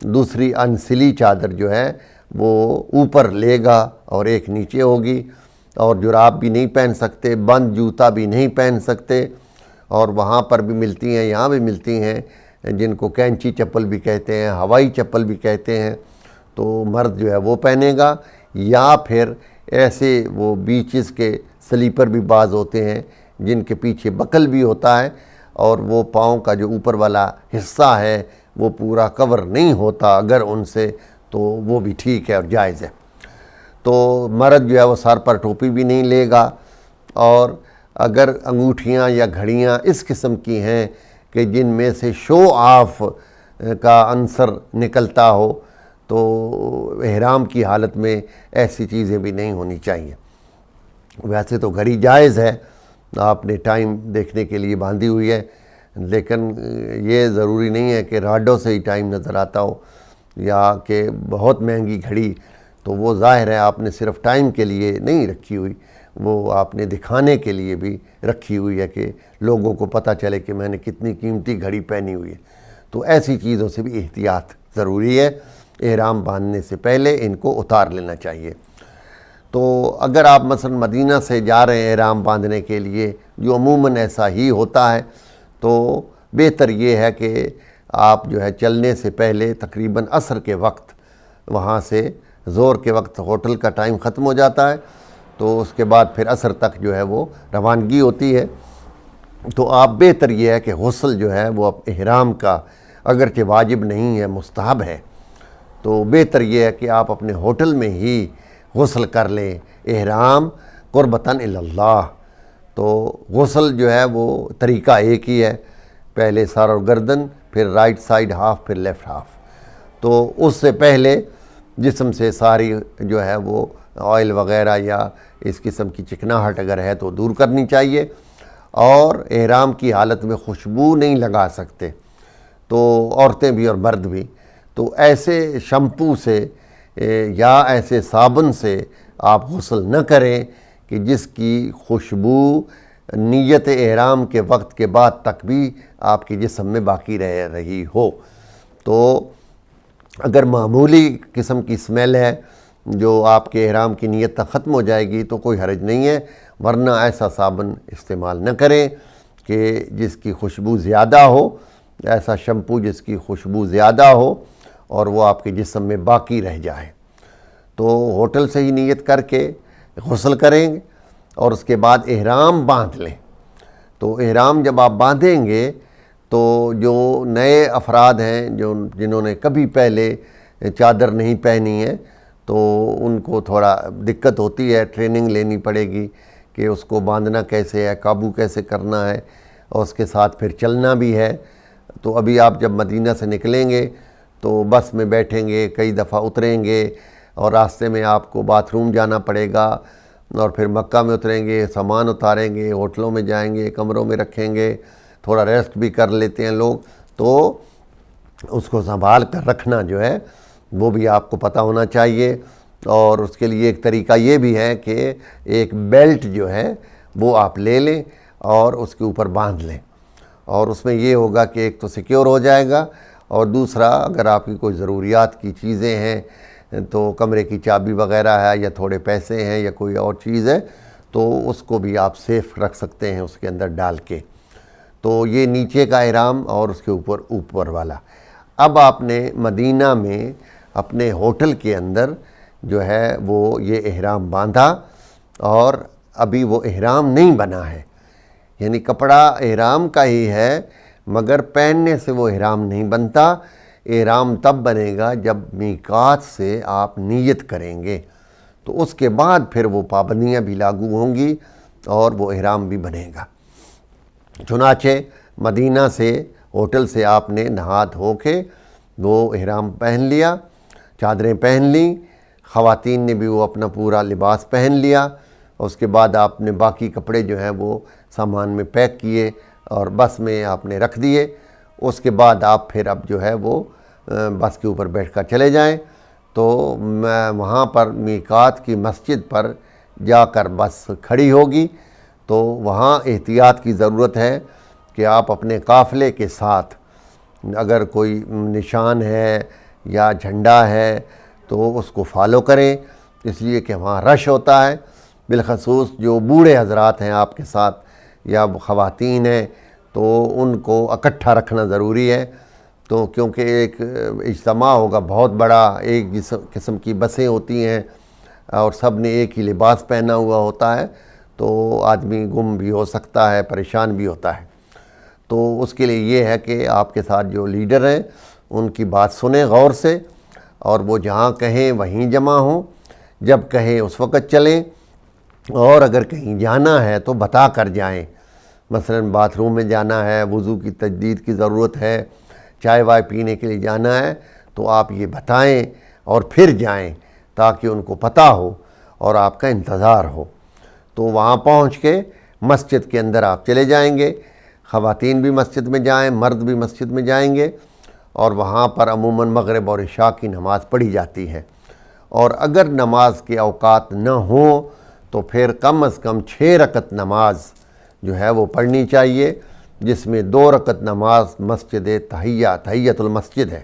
دوسری انسلی چادر جو ہے وہ اوپر لے گا اور ایک نیچے ہوگی، اور جراب بھی نہیں پہن سکتے، بند جوتا بھی نہیں پہن سکتے، اور وہاں پر بھی ملتی ہیں، یہاں بھی ملتی ہیں، جن کو کینچی چپل بھی کہتے ہیں، ہوائی چپل بھی کہتے ہیں، تو مرد جو ہے وہ پہنے گا، یا پھر ایسے وہ بیچز کے سلیپر بھی بعض ہوتے ہیں جن کے پیچھے بکل بھی ہوتا ہے، اور وہ پاؤں کا جو اوپر والا حصہ ہے وہ پورا کور نہیں ہوتا اگر ان سے، تو وہ بھی ٹھیک ہے اور جائز ہے۔ تو مرد جو ہے وہ سر پر ٹوپی بھی نہیں لے گا، اور اگر انگوٹھیاں یا گھڑیاں اس قسم کی ہیں کہ جن میں سے شو آف کا عنصر نکلتا ہو، تو احرام کی حالت میں ایسی چیزیں بھی نہیں ہونی چاہیے۔ ویسے تو گھڑی جائز ہے، آپ نے ٹائم دیکھنے کے لیے باندھی ہوئی ہے، لیکن یہ ضروری نہیں ہے کہ راڈوں سے ہی ٹائم نظر آتا ہو، یا کہ بہت مہنگی گھڑی، تو وہ ظاہر ہے آپ نے صرف ٹائم کے لیے نہیں رکھی ہوئی، وہ آپ نے دکھانے کے لیے بھی رکھی ہوئی ہے کہ لوگوں کو پتہ چلے کہ میں نے کتنی قیمتی گھڑی پہنی ہوئی ہے۔ تو ایسی چیزوں سے بھی احتیاط ضروری ہے، احرام باندھنے سے پہلے ان کو اتار لینا چاہیے۔ تو اگر آپ مثلا مدینہ سے جا رہے ہیں احرام باندھنے کے لیے، جو عموماً ایسا ہی ہوتا ہے، تو بہتر یہ ہے کہ آپ جو ہے چلنے سے پہلے تقریباً عصر کے وقت، وہاں سے ظہر کے وقت ہوٹل کا ٹائم ختم ہو جاتا ہے، تو اس کے بعد پھر عصر تک جو ہے وہ روانگی ہوتی ہے، تو آپ بہتر یہ ہے کہ غسل جو ہے وہ احرام کا اگرچہ واجب نہیں ہے، مستحب ہے، تو بہتر یہ ہے کہ آپ اپنے ہوٹل میں ہی غسل کر لیں، احرام قربتاً اللہ۔ تو غسل جو ہے وہ طریقہ ایک ہی ہے، پہلے سر اور گردن، پھر رائٹ سائڈ ہاف، پھر لیفٹ ہاف۔ تو اس سے پہلے جسم سے ساری جو ہے وہ آئل وغیرہ یا اس قسم کی چکناہٹ اگر ہے تو دور کرنی چاہیے، اور احرام کی حالت میں خوشبو نہیں لگا سکتے، تو عورتیں بھی اور مرد بھی، تو ایسے شیمپو سے یا ایسے صابن سے آپ غسل نہ کریں کہ جس کی خوشبو نیت احرام کے وقت کے بعد تک بھی آپ کے جسم میں باقی رہ رہی ہو۔ تو اگر معمولی قسم کی سمیل ہے جو آپ کے احرام کی نیت تک ختم ہو جائے گی تو کوئی حرج نہیں ہے، ورنہ ایسا صابن استعمال نہ کریں کہ جس کی خوشبو زیادہ ہو، ایسا شیمپو جس کی خوشبو زیادہ ہو اور وہ آپ کے جسم میں باقی رہ جائے۔ تو ہوٹل سے ہی نیت کر کے غسل کریں گے اور اس کے بعد احرام باندھ لیں۔ تو احرام جب آپ باندھیں گے تو جو نئے افراد ہیں جنہوں نے کبھی پہلے چادر نہیں پہنی ہے تو ان کو تھوڑا دقت ہوتی ہے، ٹریننگ لینی پڑے گی کہ اس کو باندھنا کیسے ہے، قابو کیسے کرنا ہے، اور اس کے ساتھ پھر چلنا بھی ہے۔ تو ابھی آپ جب مدینہ سے نکلیں گے تو بس میں بیٹھیں گے، کئی دفعہ اتریں گے، اور راستے میں آپ کو باتھ روم جانا پڑے گا، اور پھر مکہ میں اتریں گے، سامان اتاریں گے، ہوٹلوں میں جائیں گے، کمروں میں رکھیں گے، تھوڑا ریسٹ بھی کر لیتے ہیں لوگ، تو اس کو سنبھال کر رکھنا جو ہے وہ بھی آپ کو پتہ ہونا چاہیے۔ اور اس کے لیے ایک طریقہ یہ بھی ہے کہ ایک بیلٹ جو ہے وہ آپ لے لیں اور اس کے اوپر باندھ لیں، اور اس میں یہ ہوگا کہ ایک تو سیکیور ہو جائے گا، اور دوسرا اگر آپ کی کوئی ضروریات کی چیزیں ہیں تو کمرے کی چابی وغیرہ ہے یا تھوڑے پیسے ہیں یا کوئی اور چیز ہے تو اس کو بھی آپ سیف رکھ سکتے ہیں اس کے اندر ڈال کے۔ تو یہ نیچے کا احرام اور اس کے اوپر والا۔ اب آپ نے مدینہ میں اپنے ہوٹل کے اندر جو ہے وہ یہ احرام باندھا، اور ابھی وہ احرام نہیں بنا ہے، یعنی کپڑا احرام کا ہی ہے مگر پہننے سے وہ احرام نہیں بنتا۔ احرام تب بنے گا جب میقات سے آپ نیت کریں گے، تو اس کے بعد پھر وہ پابندیاں بھی لاگو ہوں گی اور وہ احرام بھی بنے گا۔ چنانچہ مدینہ سے ہوٹل سے آپ نے نہا دھو کے وہ احرام پہن لیا، چادریں پہن لیں، خواتین نے بھی وہ اپنا پورا لباس پہن لیا، اس کے بعد آپ نے باقی کپڑے جو ہیں وہ سامان میں پیک کیے اور بس میں آپ نے رکھ دیے۔ اس کے بعد آپ پھر اب جو ہے وہ بس کے اوپر بیٹھ کر چلے جائیں، تو وہاں پر میقات کی مسجد پر جا کر بس کھڑی ہوگی، تو وہاں احتیاط کی ضرورت ہے کہ آپ اپنے قافلے کے ساتھ اگر کوئی نشان ہے یا جھنڈا ہے تو اس کو فالو کریں، اس لیے کہ وہاں رش ہوتا ہے، بالخصوص جو بوڑھے حضرات ہیں آپ کے ساتھ یا خواتین ہیں تو ان کو اکٹھا رکھنا ضروری ہے، تو کیونکہ ایک اجتماع ہوگا بہت بڑا، ایک قسم کی بسیں ہوتی ہیں اور سب نے ایک ہی لباس پہنا ہوا ہوتا ہے، تو آدمی گم بھی ہو سکتا ہے، پریشان بھی ہوتا ہے۔ تو اس کے لیے یہ ہے کہ آپ کے ساتھ جو لیڈر ہیں ان کی بات سنیں غور سے، اور وہ جہاں کہیں وہیں جمع ہوں، جب کہیں اس وقت چلیں، اور اگر کہیں جانا ہے تو بتا کر جائیں، مثلا باتھ روم میں جانا ہے، وضو کی تجدید کی ضرورت ہے، چائے وائے پینے کے لیے جانا ہے، تو آپ یہ بتائیں اور پھر جائیں تاکہ ان کو پتہ ہو اور آپ کا انتظار ہو۔ تو وہاں پہنچ کے مسجد کے اندر آپ چلے جائیں گے، خواتین بھی مسجد میں جائیں، مرد بھی مسجد میں جائیں گے، اور وہاں پر عموماً مغرب اور عشاء کی نماز پڑھی جاتی ہے، اور اگر نماز کے اوقات نہ ہوں تو پھر کم از کم 6 رکعت نماز جو ہے وہ پڑھنی چاہیے، جس میں 2 رکعت نماز مسجد تحیۃ المسجد ہے،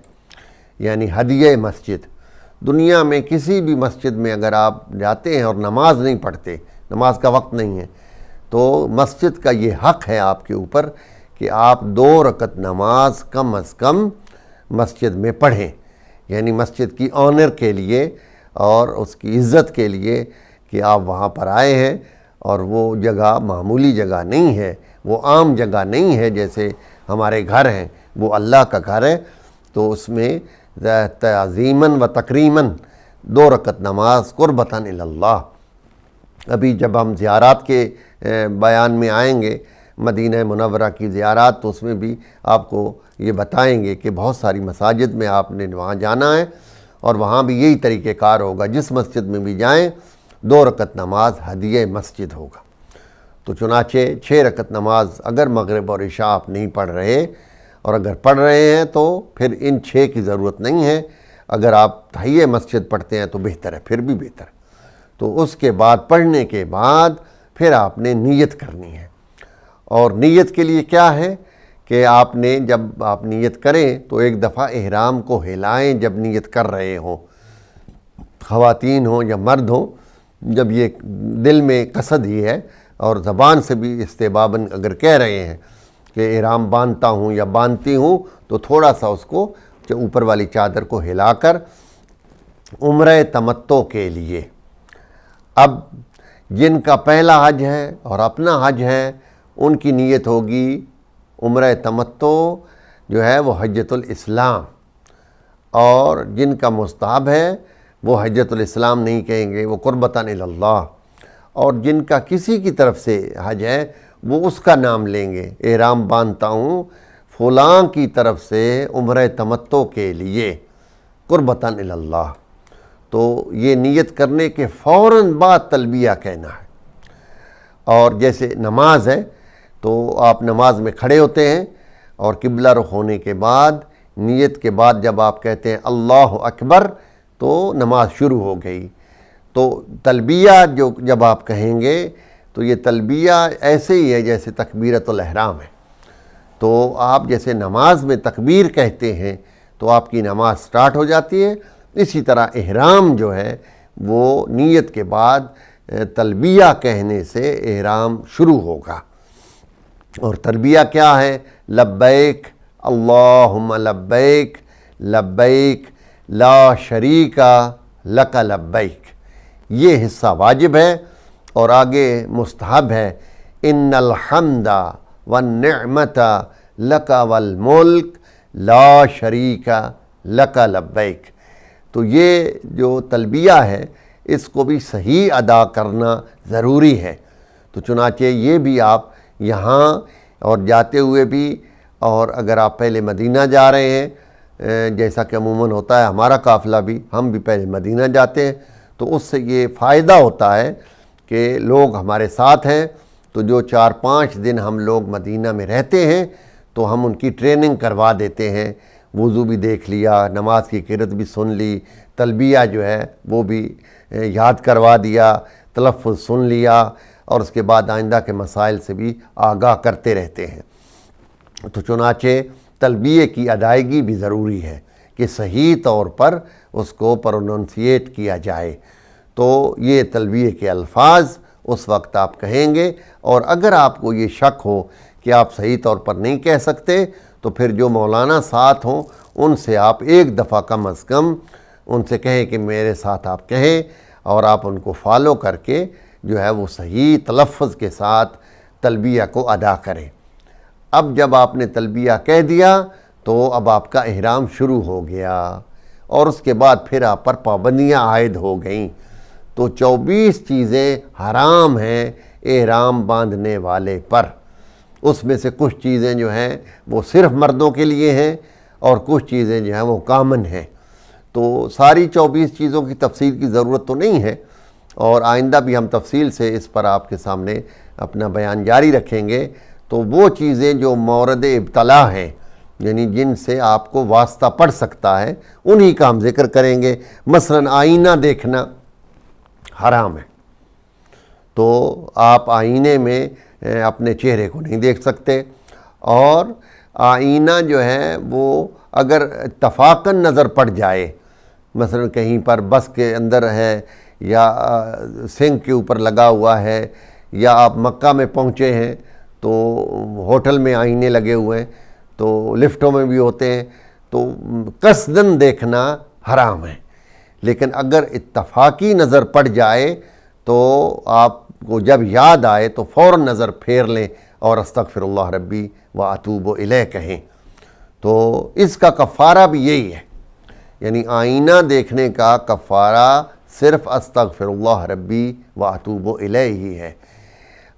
یعنی ہدیہ مسجد۔ دنیا میں کسی بھی مسجد میں اگر آپ جاتے ہیں اور نماز نہیں پڑھتے، نماز کا وقت نہیں ہے، تو مسجد کا یہ حق ہے آپ کے اوپر کہ آپ 2 رکعت نماز کم از کم مسجد میں پڑھیں، یعنی مسجد کی آنر کے لیے اور اس کی عزت کے لیے کہ آپ وہاں پر آئے ہیں، اور وہ جگہ معمولی جگہ نہیں ہے، وہ عام جگہ نہیں ہے جیسے ہمارے گھر ہیں، وہ اللہ کا گھر ہے، تو اس میں تعظیماً و تکریماً 2 رکعت نماز قربتاً الی اللہ۔ ابھی جب ہم زیارات کے بیان میں آئیں گے، مدینہ منورہ کی زیارات، تو اس میں بھی آپ کو یہ بتائیں گے کہ بہت ساری مساجد میں آپ نے وہاں جانا ہے، اور وہاں بھی یہی طریقہ کار ہوگا، جس مسجد میں بھی جائیں 2 رکعت نماز ہدیہ مسجد ہوگا۔ تو چنانچہ 6 رکعت نماز اگر مغرب اور عشاء آپ نہیں پڑھ رہے، اور اگر پڑھ رہے ہیں تو پھر ان 6 کی ضرورت نہیں ہے، اگر آپ تحیہ مسجد پڑھتے ہیں تو بہتر ہے، پھر بھی بہتر ہے۔ تو اس کے بعد پڑھنے کے بعد پھر آپ نے نیت کرنی ہے، اور نیت کے لیے کیا ہے کہ آپ نے جب آپ نیت کریں تو ایک دفعہ احرام کو ہلائیں جب نیت کر رہے ہوں، خواتین ہوں یا مرد ہوں، جب یہ دل میں قصد ہی ہے اور زبان سے بھی استحباباً اگر کہہ رہے ہیں کہ احرام باندھتا ہوں یا باندھتی ہوں، تو تھوڑا سا اس کو اوپر والی چادر کو ہلا کر عمرہ تمتع کے لیے۔ اب جن کا پہلا حج ہے اور اپنا حج ہے ان کی نیت ہوگی عمرہ تمتع جو ہے وہ حجۃ الاسلام، اور جن کا مستحب ہے وہ حجۃ الاسلام نہیں کہیں گے، وہ قربتاً الی اللہ، اور جن کا کسی کی طرف سے حج ہے وہ اس کا نام لیں گے، احرام باندھتا ہوں فلاں کی طرف سے عمرہ تمتع کے لیے قربتاً الی اللہ۔ تو یہ نیت کرنے کے فوراً بعد تلبیہ کہنا ہے، اور جیسے نماز ہے تو آپ نماز میں کھڑے ہوتے ہیں اور قبلہ رخ ہونے کے بعد نیت کے بعد جب آپ کہتے ہیں اللہ اکبر تو نماز شروع ہو گئی۔ تو تلبیہ جب آپ کہیں گے تو یہ تلبیہ ایسے ہی ہے جیسے تکبیرۃ الاحرام ہے، تو آپ جیسے نماز میں تکبیر کہتے ہیں تو آپ کی نماز سٹارٹ ہو جاتی ہے، اسی طرح احرام جو ہے وہ نیت کے بعد تلبیہ کہنے سے احرام شروع ہوگا۔ اور تلبیہ کیا ہے؟ لبیک اللہم لبیک لبیک لا شریک لک لبیک، یہ حصہ واجب ہے، اور آگے مستحب ہے ان الحمد والنعمت لک والملک لا شریک لک لبیک۔ تو یہ جو تلبیہ ہے اس کو بھی صحیح ادا کرنا ضروری ہے۔ تو چنانچہ یہ بھی آپ یہاں اور جاتے ہوئے بھی، اور اگر آپ پہلے مدینہ جا رہے ہیں جیسا کہ عموماً ہوتا ہے ہمارا قافلہ بھی، ہم بھی پہلے مدینہ جاتے ہیں، تو اس سے یہ فائدہ ہوتا ہے کہ لوگ ہمارے ساتھ ہیں، تو جو 4-5 دن ہم لوگ مدینہ میں رہتے ہیں تو ہم ان کی ٹریننگ کروا دیتے ہیں، وضو بھی دیکھ لیا، نماز کی قرأت بھی سن لی، تلبیہ جو ہے وہ بھی یاد کروا دیا، تلفظ سن لیا، اور اس کے بعد آئندہ کے مسائل سے بھی آگاہ کرتے رہتے ہیں۔ تو چنانچہ تلبیہ کی ادائیگی بھی ضروری ہے کہ صحیح طور پر اس کو پروننسیٹ کیا جائے۔ تو یہ تلبیہ کے الفاظ اس وقت آپ کہیں گے، اور اگر آپ کو یہ شک ہو کہ آپ صحیح طور پر نہیں کہہ سکتے تو پھر جو مولانا ساتھ ہوں ان سے آپ ایک دفعہ کم از کم ان سے کہیں کہ میرے ساتھ آپ کہیں، اور آپ ان کو فالو کر کے جو ہے وہ صحیح تلفظ کے ساتھ تلبیہ کو ادا کریں۔ اب جب آپ نے تلبیہ کہہ دیا تو اب آپ کا احرام شروع ہو گیا، اور اس کے بعد پھر آپ پر پابندیاں عائد ہو گئیں۔ تو 24 چیزیں حرام ہیں احرام باندھنے والے پر۔ اس میں سے کچھ چیزیں جو ہیں وہ صرف مردوں کے لیے ہیں، اور کچھ چیزیں جو ہیں وہ کامن ہیں۔ تو ساری 24 چیزوں کی تفصیل کی ضرورت تو نہیں ہے، اور آئندہ بھی ہم تفصیل سے اس پر آپ کے سامنے اپنا بیان جاری رکھیں گے۔ تو وہ چیزیں جو مورد ابتلا ہیں، یعنی جن سے آپ کو واسطہ پڑ سکتا ہے، انہی کا ہم ذکر کریں گے۔ مثلا آئینہ دیکھنا حرام ہے، تو آپ آئینے میں اپنے چہرے کو نہیں دیکھ سکتے، اور آئینہ جو ہے وہ اگر اتفاقاً نظر پڑ جائے، مثلا کہیں پر بس کے اندر ہے یا سنک کے اوپر لگا ہوا ہے، یا آپ مکہ میں پہنچے ہیں تو ہوٹل میں آئینے لگے ہوئے ہیں، تو لفٹوں میں بھی ہوتے ہیں، تو قصداً دیکھنا حرام ہے۔ لیکن اگر اتفاقی نظر پڑ جائے تو آپ کو جب یاد آئے تو فوراً نظر پھیر لیں اور استغفر اللہ ربی و اتوب الیہ کہیں۔ تو اس کا کفارہ بھی یہی ہے، یعنی آئینہ دیکھنے کا کفارہ صرف استغفر اللہ ربی و اتوب الیہ ہی ہے۔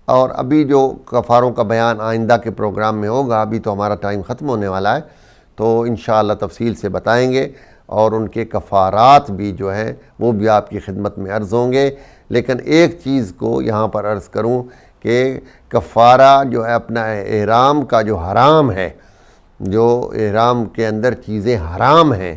اور ابھی جو کفاروں کا بیان آئندہ کے پروگرام میں ہوگا، ابھی تو ہمارا ٹائم ختم ہونے والا ہے، تو انشاءاللہ تفصیل سے بتائیں گے، اور ان کے کفارات بھی جو ہیں وہ بھی آپ کی خدمت میں عرض ہوں گے۔ لیکن ایک چیز کو یہاں پر عرض کروں کہ کفارہ جو ہے اپنا احرام کا جو حرام ہے، جو احرام کے اندر چیزیں حرام ہیں،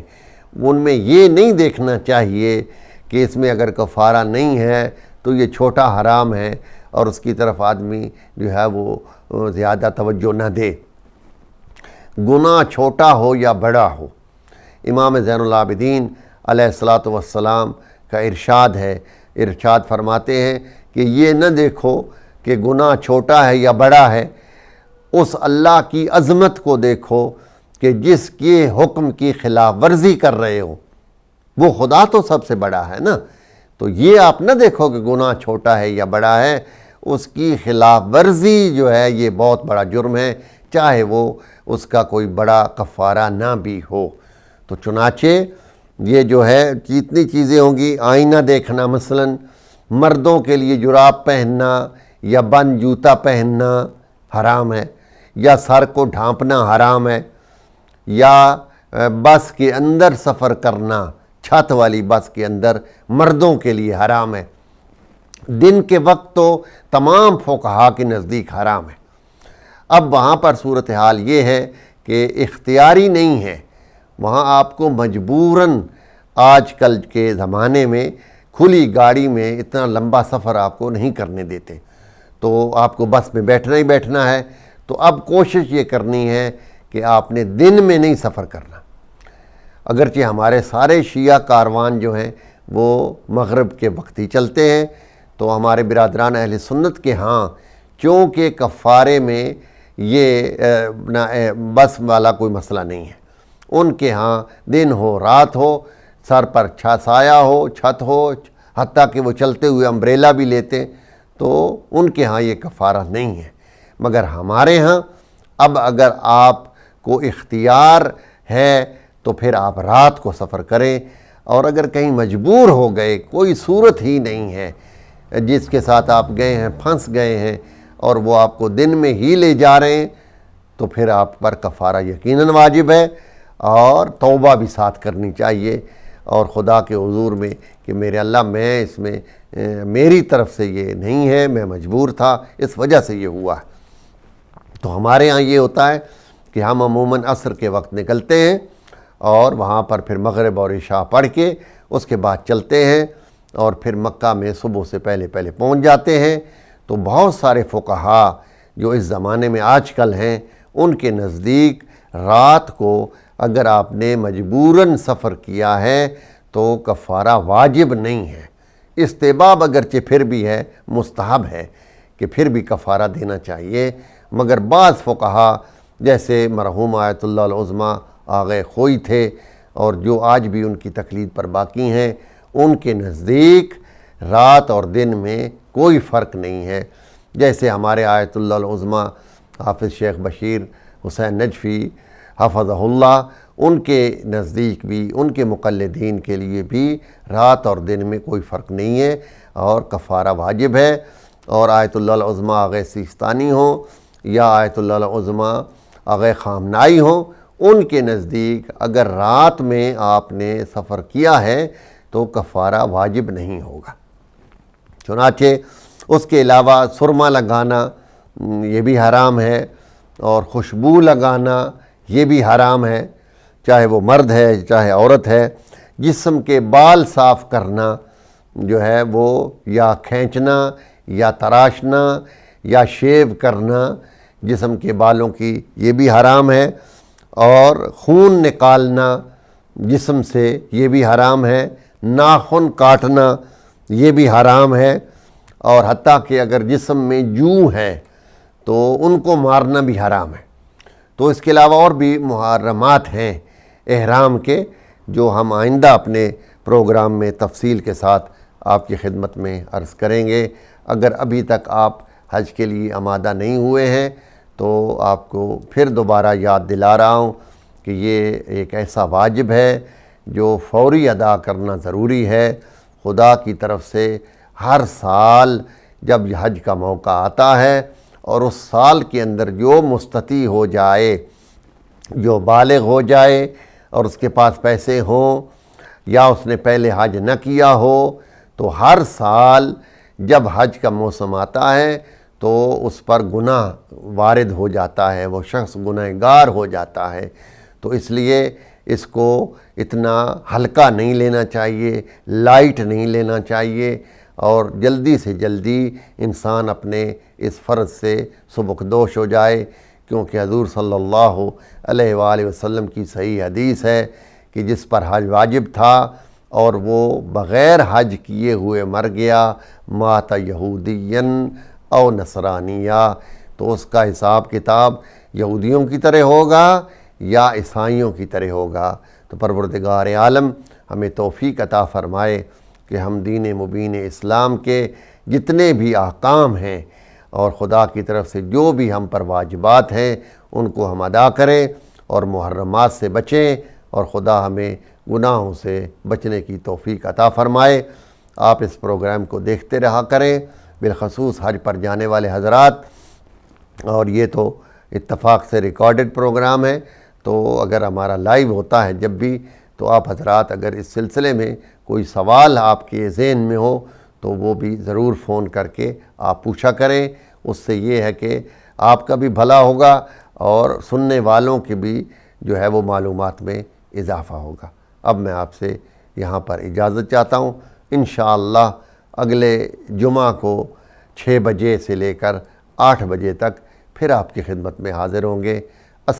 ان میں یہ نہیں دیکھنا چاہیے کہ اس میں اگر کفارہ نہیں ہے تو یہ چھوٹا حرام ہے، اور اس کی طرف آدمی جو ہے وہ زیادہ توجہ نہ دے۔ گناہ چھوٹا ہو یا بڑا ہو، امام زین العابدین علیہ الصلاۃ والسلام کا ارشاد ہے، ارشاد فرماتے ہیں کہ یہ نہ دیکھو کہ گناہ چھوٹا ہے یا بڑا ہے، اس اللہ کی عظمت کو دیکھو کہ جس کے حکم کی خلاف ورزی کر رہے ہو، وہ خدا تو سب سے بڑا ہے نا۔ تو یہ آپ نہ دیکھو کہ گناہ چھوٹا ہے یا بڑا ہے، اس کی خلاف ورزی جو ہے یہ بہت بڑا جرم ہے، چاہے وہ اس کا کوئی بڑا کفارہ نہ بھی ہو۔ تو چنانچہ یہ جو ہے جتنی چیزیں ہوں گی، آئینہ دیکھنا مثلا، مردوں کے لیے جراب پہننا یا بند جوتا پہننا حرام ہے، یا سر کو ڈھانپنا حرام ہے، یا بس کے اندر سفر کرنا، چھت والی بس کے اندر مردوں کے لیے حرام ہے۔ دن کے وقت تو تمام فقہا کے نزدیک حرام ہے۔ اب وہاں پر صورتحال یہ ہے کہ اختیاری نہیں ہے، وہاں آپ کو مجبوراً آج کل کے زمانے میں کھلی گاڑی میں اتنا لمبا سفر آپ کو نہیں کرنے دیتے، تو آپ کو بس میں بیٹھنا ہی بیٹھنا ہے۔ تو اب کوشش یہ کرنی ہے کہ آپ نے دن میں نہیں سفر کرنا۔ اگرچہ ہمارے سارے شیعہ کاروان جو ہیں وہ مغرب کے وقت ہی چلتے ہیں، تو ہمارے برادران اہل سنت کے ہاں چونکہ کفارے میں یہ بس والا کوئی مسئلہ نہیں ہے، ان کے ہاں دن ہو رات ہو، سر پر سایہ ہو، چھت ہو، حتیٰ کہ وہ چلتے ہوئے امبریلا بھی لیتے، تو ان کے ہاں یہ کفارہ نہیں ہے۔ مگر ہمارے ہاں اب اگر آپ کو اختیار ہے تو پھر آپ رات کو سفر کریں، اور اگر کہیں مجبور ہو گئے، کوئی صورت ہی نہیں ہے، جس کے ساتھ آپ گئے ہیں پھنس گئے ہیں اور وہ آپ کو دن میں ہی لے جا رہے ہیں، تو پھر آپ پر کفارہ یقیناً واجب ہے، اور توبہ بھی ساتھ کرنی چاہیے، اور خدا کے حضور میں کہ میرے اللہ، میں اس میں میری طرف سے یہ نہیں ہے، میں مجبور تھا، اس وجہ سے یہ ہوا ہے۔ تو ہمارے ہاں یہ ہوتا ہے کہ ہم عموماً عصر کے وقت نکلتے ہیں، اور وہاں پر پھر مغرب اور عشاء پڑھ کے اس کے بعد چلتے ہیں، اور پھر مکہ میں صبح سے پہلے پہنچ جاتے ہیں۔ تو بہت سارے فقہا جو اس زمانے میں آج کل ہیں، ان کے نزدیک رات کو اگر آپ نے مجبوراً سفر کیا ہے تو کفارہ واجب نہیں ہے، استحباب اگرچہ پھر بھی ہے، مستحب ہے کہ پھر بھی کفارہ دینا چاہیے۔ مگر بعض فقہا جیسے مرحوم آیت اللہ العظمیٰ آغا خوئی تھے، اور جو آج بھی ان کی تقلید پر باقی ہیں، ان کے نزدیک رات اور دن میں کوئی فرق نہیں ہے۔ جیسے ہمارے آیت اللہ العظمیٰ حافظ شیخ بشیر حسین نجفی حفظہ اللہ، ان کے نزدیک بھی، ان کے مقلدین کے لیے بھی رات اور دن میں کوئی فرق نہیں ہے، اور کفارہ واجب ہے۔ اور آیت اللہ العظمیٰ آغا سیستانی ہوں یا آیت اللہ العظمیٰ آغا خامنائی ہوں، ان کے نزدیک اگر رات میں آپ نے سفر کیا ہے تو کفارہ واجب نہیں ہوگا۔ چنانچہ اس کے علاوہ سرما لگانا یہ بھی حرام ہے، اور خوشبو لگانا یہ بھی حرام ہے، چاہے وہ مرد ہے چاہے عورت ہے۔ جسم کے بال صاف کرنا جو ہے وہ یا کھینچنا یا تراشنا یا شیو کرنا جسم کے بالوں کی، یہ بھی حرام ہے، اور خون نکالنا جسم سے یہ بھی حرام ہے، ناخن کاٹنا یہ بھی حرام ہے، اور حتیٰ کہ اگر جسم میں جو ہے تو ان کو مارنا بھی حرام ہے۔ تو اس کے علاوہ اور بھی محرمات ہیں احرام کے، جو ہم آئندہ اپنے پروگرام میں تفصیل کے ساتھ آپ کی خدمت میں عرض کریں گے۔ اگر ابھی تک آپ حج کے لیے آمادہ نہیں ہوئے ہیں تو آپ کو پھر دوبارہ یاد دلا رہا ہوں کہ یہ ایک ایسا واجب ہے جو فوری ادا کرنا ضروری ہے۔ خدا کی طرف سے ہر سال جب حج کا موقع آتا ہے، اور اس سال کے اندر جو مستطیع ہو جائے، جو بالغ ہو جائے اور اس کے پاس پیسے ہوں، یا اس نے پہلے حج نہ کیا ہو، تو ہر سال جب حج کا موسم آتا ہے تو اس پر گناہ وارد ہو جاتا ہے، وہ شخص گنہگار ہو جاتا ہے۔ تو اس لیے اس کو اتنا ہلکا نہیں لینا چاہیے، لائٹ نہیں لینا چاہیے، اور جلدی سے جلدی انسان اپنے اس فرض سے سبکدوش ہو جائے، کیونکہ حضور صلی اللہ علیہ وآلہ وسلم کی صحیح حدیث ہے کہ جس پر حج واجب تھا اور وہ بغیر حج کیے ہوئے مر گیا، مات یہودین او نصرانیہ، تو اس کا حساب کتاب یہودیوں کی طرح ہوگا یا عیسائیوں کی طرح ہوگا۔ تو پروردگار عالم ہمیں توفیق عطا فرمائے کہ ہم دین مبین اسلام کے جتنے بھی احکام ہیں اور خدا کی طرف سے جو بھی ہم پر واجبات ہیں ان کو ہم ادا کریں، اور محرمات سے بچیں، اور خدا ہمیں گناہوں سے بچنے کی توفیق عطا فرمائے۔ آپ اس پروگرام کو دیکھتے رہا کریں، بالخصوص حج پر جانے والے حضرات، اور یہ تو اتفاق سے ریکارڈڈ پروگرام ہے، تو اگر ہمارا لائیو ہوتا ہے جب بھی، تو آپ حضرات اگر اس سلسلے میں کوئی سوال آپ کے ذہن میں ہو تو وہ بھی ضرور فون کر کے آپ پوچھا کریں۔ اس سے یہ ہے کہ آپ کا بھی بھلا ہوگا اور سننے والوں کی بھی جو ہے وہ معلومات میں اضافہ ہوگا۔ اب میں آپ سے یہاں پر اجازت چاہتا ہوں۔ انشاءاللہ اگلے جمعہ کو 6 بجے سے لے کر 8 بجے تک پھر آپ کی خدمت میں حاضر ہوں گے۔